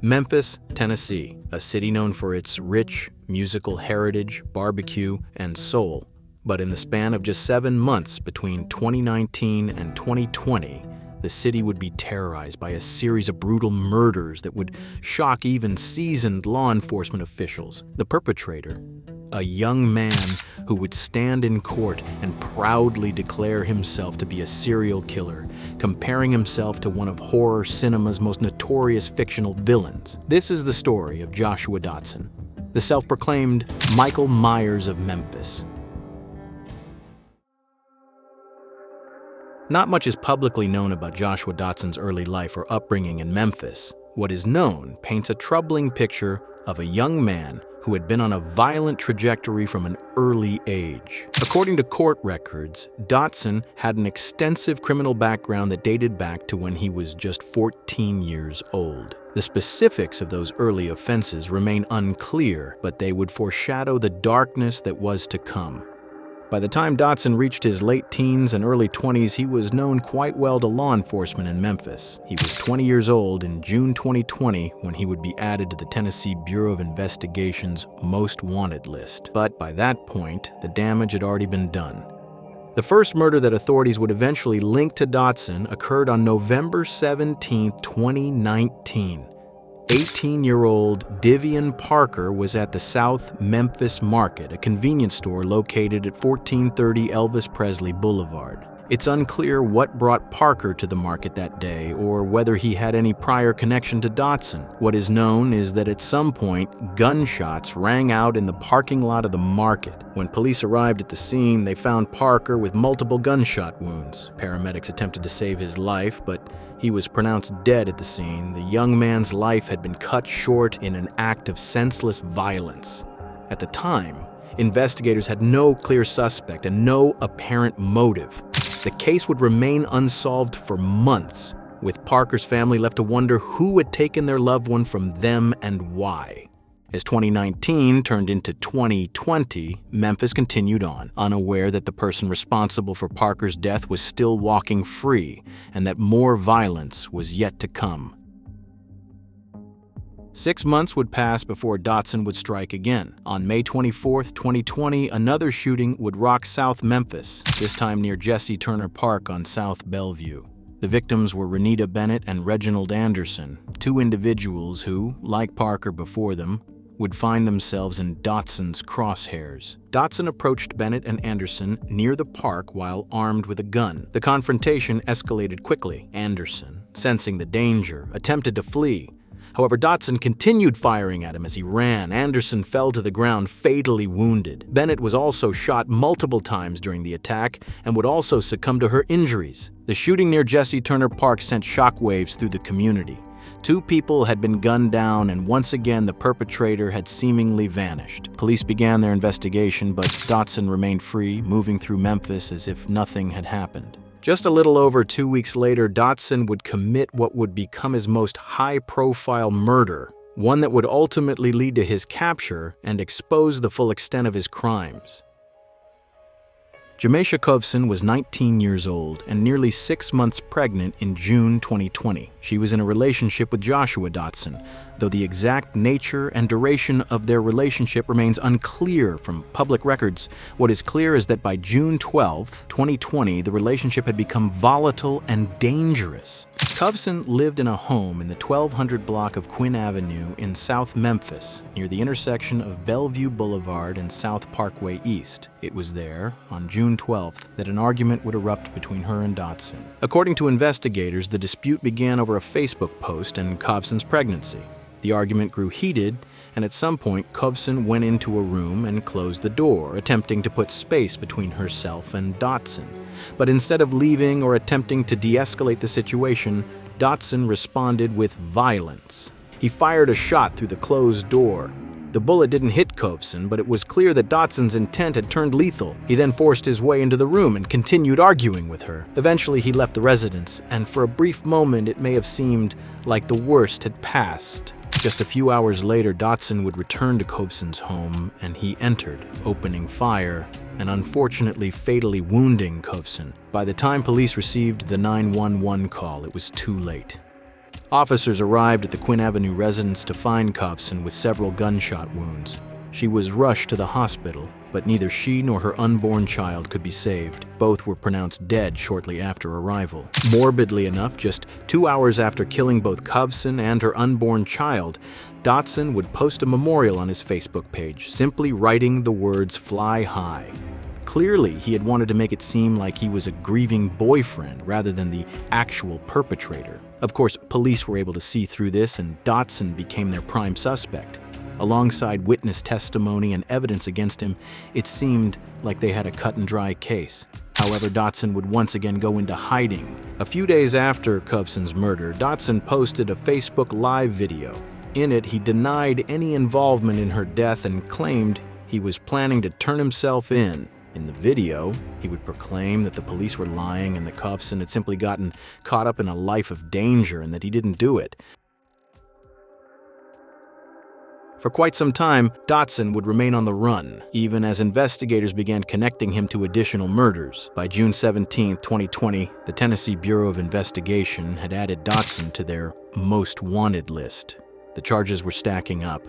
Memphis, Tennessee, a city known for its rich musical heritage, barbecue, and soul. But in the span of just 7 months between 2019 and 2020, the city would be terrorized by a series of brutal murders that would shock even seasoned law enforcement officials. The perpetrator, a young man who would stand in court and proudly declare himself to be a serial killer, comparing himself to one of horror cinema's most notorious fictional villains. This is the story of Joshua Dotson, the self-proclaimed Michael Myers of Memphis. Not much is publicly known about Joshua Dotson's early life or upbringing in Memphis. What is known paints a troubling picture of a young man who had been on a violent trajectory from an early age. According to court records, Dotson had an extensive criminal background that dated back to when he was just 14 years old. The specifics of those early offenses remain unclear, but they would foreshadow the darkness that was to come. By the time Dotson reached his late teens and early 20s, he was known quite well to law enforcement in Memphis. He was 20 years old in June 2020 when he would be added to the Tennessee Bureau of Investigation's Most Wanted list. But by that point, the damage had already been done. The first murder that authorities would eventually link to Dotson occurred on November 17, 2019. 18-year-old Divian Parker was at the South Memphis Market, a convenience store located at 1430 Elvis Presley Boulevard. It's unclear what brought Parker to the market that day or whether he had any prior connection to Dotson. What is known is that at some point, gunshots rang out in the parking lot of the market. When police arrived at the scene, they found Parker with multiple gunshot wounds. Paramedics attempted to save his life, but he was pronounced dead at the scene. The young man's life had been cut short in an act of senseless violence. At the time, investigators had no clear suspect and no apparent motive. The case would remain unsolved for months, with Parker's family left to wonder who had taken their loved one from them and why. As 2019 turned into 2020, Memphis continued on, unaware that the person responsible for Parker's death was still walking free and that more violence was yet to come. 6 months would pass before Dotson would strike again. On May 24, 2020, another shooting would rock South Memphis, this time near Jesse Turner Park on South Bellevue. The victims were Renita Bennett and Reginald Anderson, two individuals who, like Parker before them, would find themselves in Dotson's crosshairs. Dotson approached Bennett and Anderson near the park while armed with a gun. The confrontation escalated quickly. Anderson, sensing the danger, attempted to flee. However, Dotson continued firing at him as he ran. Anderson fell to the ground, fatally wounded. Bennett was also shot multiple times during the attack and would also succumb to her injuries. The shooting near Jesse Turner Park sent shockwaves through the community. 2 people had been gunned down, and once again the perpetrator had seemingly vanished. Police began their investigation, but Dotson remained free, moving through Memphis as if nothing had happened. Just a little over 2 weeks later, Dotson would commit what would become his most high-profile murder, one that would ultimately lead to his capture and expose the full extent of his crimes. Jamisha Kovvenson was 19 years old and nearly 6 months pregnant in June 2020. She was in a relationship with Joshua Dotson, though the exact nature and duration of their relationship remains unclear from public records. What is clear is that by June 12, 2020, the relationship had become volatile and dangerous. Kovvenson lived in a home in the 1200 block of Quinn Avenue in South Memphis, near the intersection of Bellevue Boulevard and South Parkway East. It was there, on June 12th, that an argument would erupt between her and Dotson. According to investigators, the dispute began over a Facebook post and Kovvenson's pregnancy. The argument grew heated, and at some point, Kovvenson went into a room and closed the door, attempting to put space between herself and Dotson. But instead of leaving or attempting to de-escalate the situation, Dotson responded with violence. He fired a shot through the closed door. The bullet didn't hit Kovvenson, but it was clear that Dotson's intent had turned lethal. He then forced his way into the room and continued arguing with her. Eventually, he left the residence, and for a brief moment, it may have seemed like the worst had passed. Just a few hours later, Dotson would return to Kovvenson's home, and he entered, opening fire and unfortunately fatally wounding Kovvenson. By the time police received the 911 call, it was too late. Officers arrived at the Quinn Avenue residence to find Kovvenson with several gunshot wounds. She was rushed to the hospital, but neither she nor her unborn child could be saved. Both were pronounced dead shortly after arrival. Morbidly enough, just 2 hours after killing both Kovvenson and her unborn child, Dotson would post a memorial on his Facebook page, simply writing the words "Fly High." Clearly, he had wanted to make it seem like he was a grieving boyfriend rather than the actual perpetrator. Of course, police were able to see through this, and Dotson became their prime suspect. Alongside witness testimony and evidence against him, it seemed like they had a cut-and-dry case. However, Dotson would once again go into hiding. A few days after Kovvenson's murder, Dotson posted a Facebook Live video. In it, he denied any involvement in her death and claimed he was planning to turn himself in. In the video, he would proclaim that the police were lying and that Kovvenson had simply gotten caught up in a life of danger and that he didn't do it. For quite some time, Dotson would remain on the run, even as investigators began connecting him to additional murders. By June 17, 2020, the Tennessee Bureau of Investigation had added Dotson to their most wanted list. The charges were stacking up.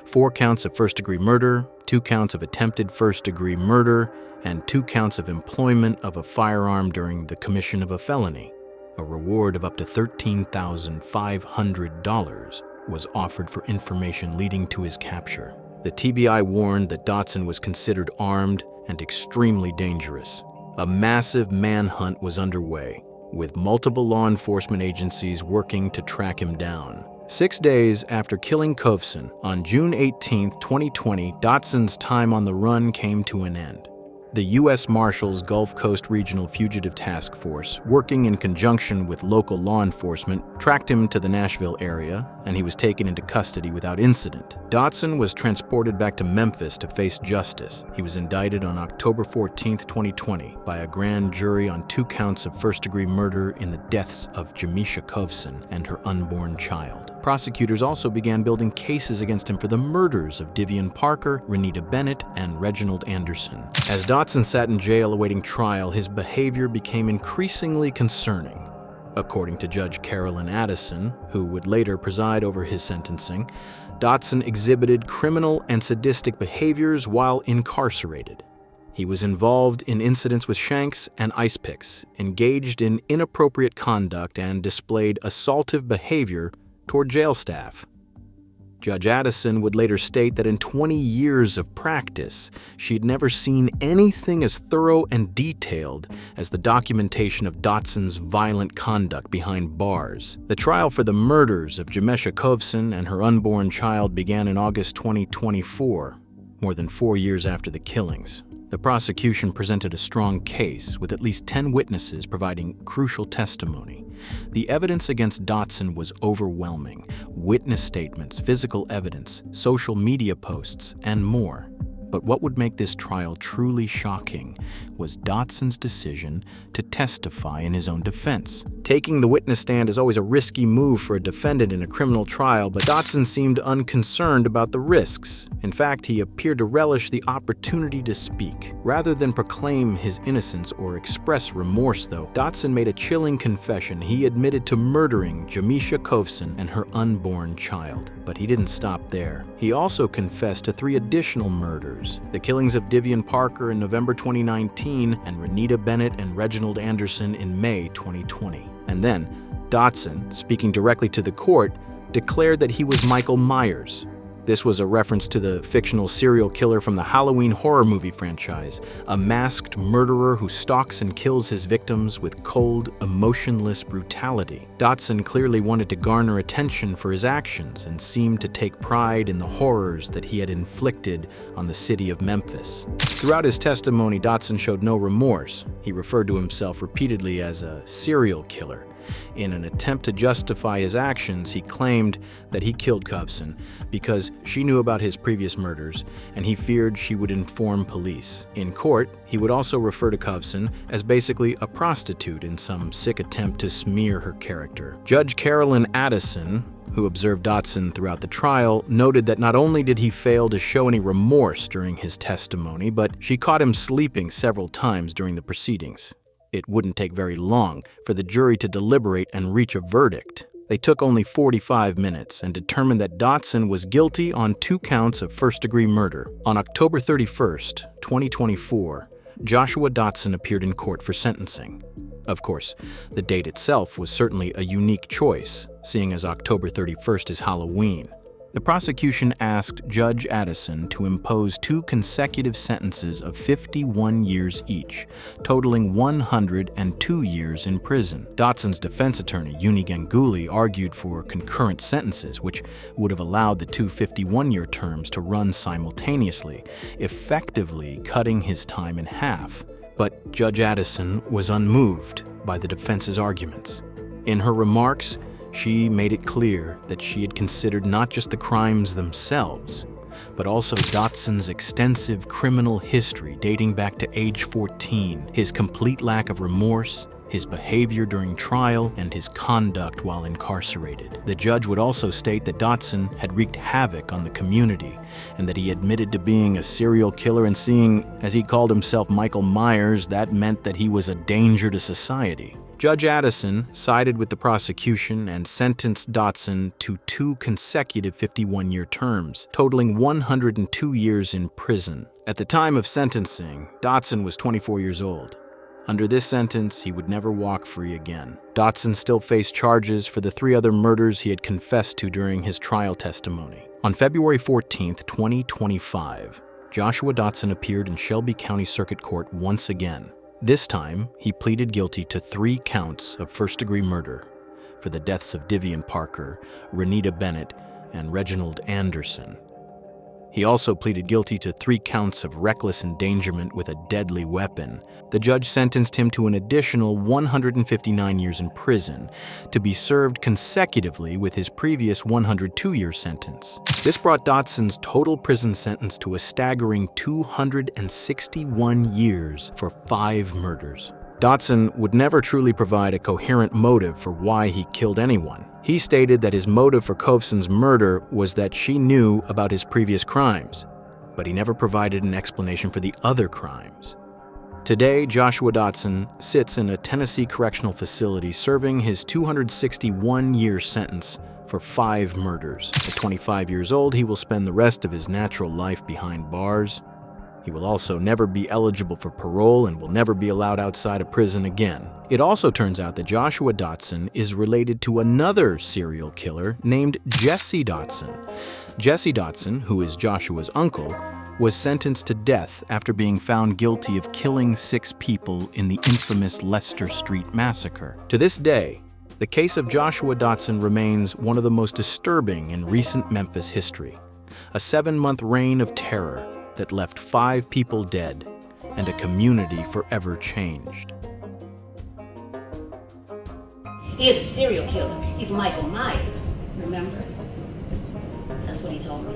4 counts of first-degree murder, 2 counts of attempted first-degree murder, and 2 counts of employment of a firearm during the commission of a felony. A reward of up to $13,500 was offered for information leading to his capture. The TBI warned that Dotson was considered armed and extremely dangerous. A massive manhunt was underway, with multiple law enforcement agencies working to track him down. 6 days after killing Kovvenson, on June 18, 2020, Dotson's time on the run came to an end. The U.S. Marshals Gulf Coast Regional Fugitive Task Force, working in conjunction with local law enforcement, tracked him to the Nashville area, and he was taken into custody without incident. Dotson was transported back to Memphis to face justice. He was indicted on October 14, 2020, by a grand jury on 2 counts of first-degree murder in the deaths of Jamisha Kovvenson and her unborn child. Prosecutors also began building cases against him for the murders of Divian Parker, Renita Bennett, and Reginald Anderson. As Dotson sat in jail awaiting trial, his behavior became increasingly concerning. According to Judge Carolyn Addison, who would later preside over his sentencing, Dotson exhibited criminal and sadistic behaviors while incarcerated. He was involved in incidents with shanks and ice picks, engaged in inappropriate conduct, and displayed assaultive behavior toward jail staff. Judge Addison would later state that in 20 years of practice, she'd never seen anything as thorough and detailed as the documentation of Dotson's violent conduct behind bars. The trial for the murders of Jamisha Kovvenson and her unborn child began in August 2024, more than 4 years after the killings. The prosecution presented a strong case, with at least 10 witnesses providing crucial testimony. The evidence against Dotson was overwhelming: witness statements, physical evidence, social media posts, and more. But what would make this trial truly shocking was Dotson's decision to testify in his own defense. Taking the witness stand is always a risky move for a defendant in a criminal trial, but Dotson seemed unconcerned about the risks. In fact, he appeared to relish the opportunity to speak. Rather than proclaim his innocence or express remorse, though, Dotson made a chilling confession. He admitted to murdering Jamisha Kovvenson and her unborn child. But he didn't stop there. He also confessed to 3 additional murders: the killings of Divian Parker in November 2019 and Renita Bennett and Reginald Anderson in May 2020. And then, Dotson, speaking directly to the court, declared that he was Michael Myers. This was a reference to the fictional serial killer from the Halloween horror movie franchise, a masked murderer who stalks and kills his victims with cold, emotionless brutality. Dotson clearly wanted to garner attention for his actions and seemed to take pride in the horrors that he had inflicted on the city of Memphis. Throughout his testimony, Dotson showed no remorse. He referred to himself repeatedly as a serial killer. In an attempt to justify his actions, he claimed that he killed Kovvenson because she knew about his previous murders and he feared she would inform police. In court, he would also refer to Kovvenson as basically a prostitute in some sick attempt to smear her character. Judge Carolyn Addison, who observed Dotson throughout the trial, noted that not only did he fail to show any remorse during his testimony, but she caught him sleeping several times during the proceedings. It wouldn't take very long for the jury to deliberate and reach a verdict. They took only 45 minutes and determined that Dotson was guilty on 2 counts of first-degree murder. On October 31st, 2024, Joshua Dotson appeared in court for sentencing. Of course, the date itself was certainly a unique choice, seeing as October 31st is Halloween. The prosecution asked Judge Addison to impose 2 consecutive sentences of 51 years each, totaling 102 years in prison. Dotson's defense attorney, Uni Ganguly, argued for concurrent sentences, which would have allowed the 2 51-year terms to run simultaneously, effectively cutting his time in half. But Judge Addison was unmoved by the defense's arguments. In her remarks, she made it clear that she had considered not just the crimes themselves, but also Dotson's extensive criminal history dating back to age 14, his complete lack of remorse, his behavior during trial, and his conduct while incarcerated. The judge would also state that Dotson had wreaked havoc on the community and that he admitted to being a serial killer, and seeing as he called himself Michael Myers, that meant that he was a danger to society. Judge Addison sided with the prosecution and sentenced Dotson to 2 consecutive 51-year terms, totaling 102 years in prison. At the time of sentencing, Dotson was 24 years old. Under this sentence, he would never walk free again. Dotson still faced charges for the 3 other murders he had confessed to during his trial testimony. On February 14, 2025, Joshua Dotson appeared in Shelby County Circuit Court once again. This time, he pleaded guilty to 3 counts of first-degree murder for the deaths of Divian Parker, Renita Bennett, and Reginald Anderson. He also pleaded guilty to 3 counts of reckless endangerment with a deadly weapon. The judge sentenced him to an additional 159 years in prison, to be served consecutively with his previous 102-year sentence. This brought Dotson's total prison sentence to a staggering 261 years for 5 murders. Dotson would never truly provide a coherent motive for why he killed anyone. He stated that his motive for Kovvenson's murder was that she knew about his previous crimes, but he never provided an explanation for the other crimes. Today, Joshua Dotson sits in a Tennessee correctional facility serving his 261-year sentence for 5 murders. At 25 years old, he will spend the rest of his natural life behind bars. He will also never be eligible for parole and will never be allowed outside of prison again. It also turns out that Joshua Dotson is related to another serial killer named Jesse Dotson. Jesse Dotson, who is Joshua's uncle, was sentenced to death after being found guilty of killing 6 people in the infamous Leicester Street Massacre. To this day, the case of Joshua Dotson remains one of the most disturbing in recent Memphis history. A 7-month reign of terror that left 5 people dead and a community forever changed. He is a serial killer. He's Michael Myers, remember? That's what he told me.